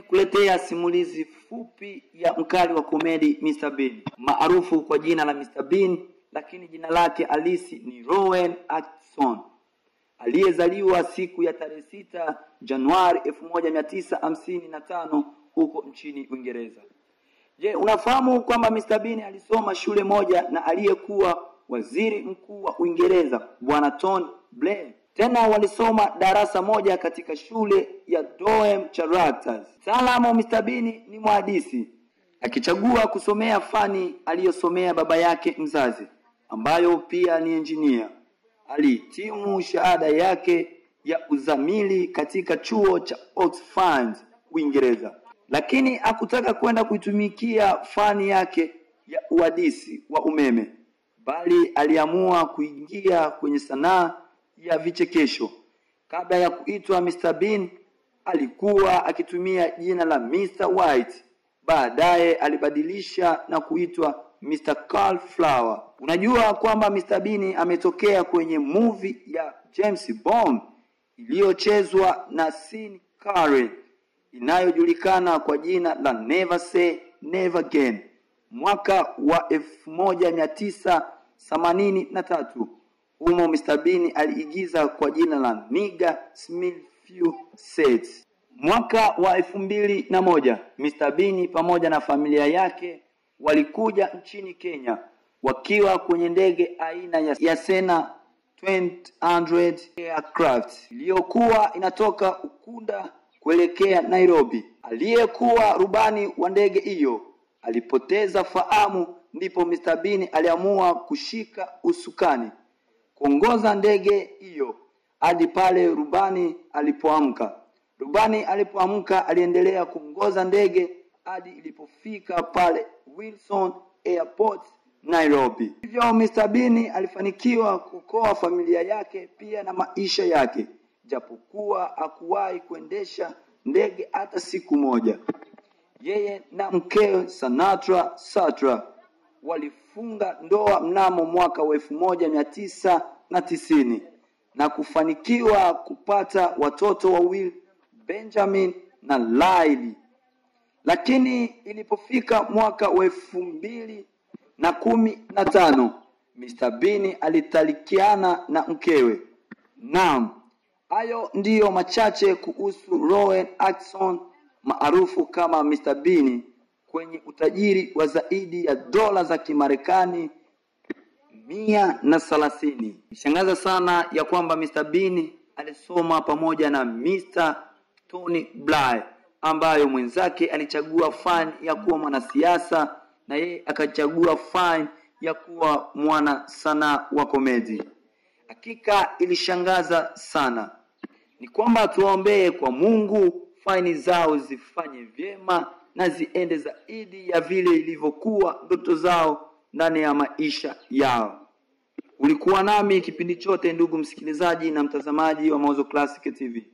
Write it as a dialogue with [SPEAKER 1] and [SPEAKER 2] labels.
[SPEAKER 1] kuletea simulizi fupi ya mkali wa komedi Mr. Bean, maarufu kwa jina la Mr. Bean, lakini jina lake halisi ni Rowan Atkinson, aliyezaliwa siku ya tarehe 6 Januari 1955 huko nchini Uingereza. Je, unafahamu kwamba Mr. Bean alisoma shule moja na aliyekuwa waziri mkuu wa Uingereza Bwana Tony Blair? Tena walisoma darasa moja katika shule ya Durham Characters. Mtaalamu Mr. Bean ni mhandisi, akichagua kusomea fani aliyosomea baba yake mzazi, ambayo pia ni engineer. Alihitimu shahada yake ya uzamili katika chuo cha Oxford, Uingereza, lakini hakutaka kwenda kuitumikia fani yake ya uhandisi wa umeme, bali aliamua kuingia kwenye sanaa ya vichekesho. Kabla ya kuitwa Mr. Bean, alikuwa akitumia jina la Mr. White. Baadaye alibadilisha na kuitwa Mr. Cauliflower. Unajua kwamba Mr. Bean ametokea kwenye movie ya James Bond iliyochezwa na Sean Connery inayojulikana kwa jina la Never Say Never Again mwaka wa 1983. Humo Mr. Bean aliigiza kwa jina la Nigger Smithfield Set. Mwaka wa 2001, Mr. Bean pamoja na familia yake walikuja nchini Kenya wakiwa kwenye ndege aina ya Cessna 200 aircraft iliyokuwa inatoka Ukunda kuelekea Nairobi. Aliyekuwa rubani wa ndege hiyo alipoteza fahamu, ndipo Mr. Bean aliamua kushika usukani kuongoza ndege hiyo hadi pale rubani alipoamka. Rubani alipoamka aliendelea kuongoza ndege hadi ilipofika pale Wilson Airport, Nairobi. Hivyo Mr. Bean alifanikiwa kuokoa familia yake pia na maisha yake, japokuwa hakuwahi kuendesha ndege hata siku moja. Yeye na mkewe Sinatra Satra walifunga ndoa mnamo mwaka wa 1990 na kufanikiwa kupata watoto wawili, Benjamin na Lily. Lakini ilipofika mwaka wa 2015, Mr. Bean alitalikiana na mkewe. Naam, hayo ndiyo machache kuhusu Rowan Atkinson maarufu kama Mr. Bean kwenye utajiri wa zaidi ya dola za Kimarekani 130. Nishangaza sana ya kwamba Mr. Bean alisoma pamoja na Mr. Tony Blair, ambayo mwenzake alichagua fani ya kuwa mwanasiasa na yeye akachagua fani ya kuwa mwana sanaa wa komedi. Hakika ilishangaza sana. Ni kwamba tuombee kwa Mungu fani zao zifanye vyema na ziende zaidi ya vile ilivyokuwa ndoto zao ndani ya maisha yao. Ulikuwa nami kipindi chote ndugu msikilizaji na mtazamaji wa Mawazo Classic TV.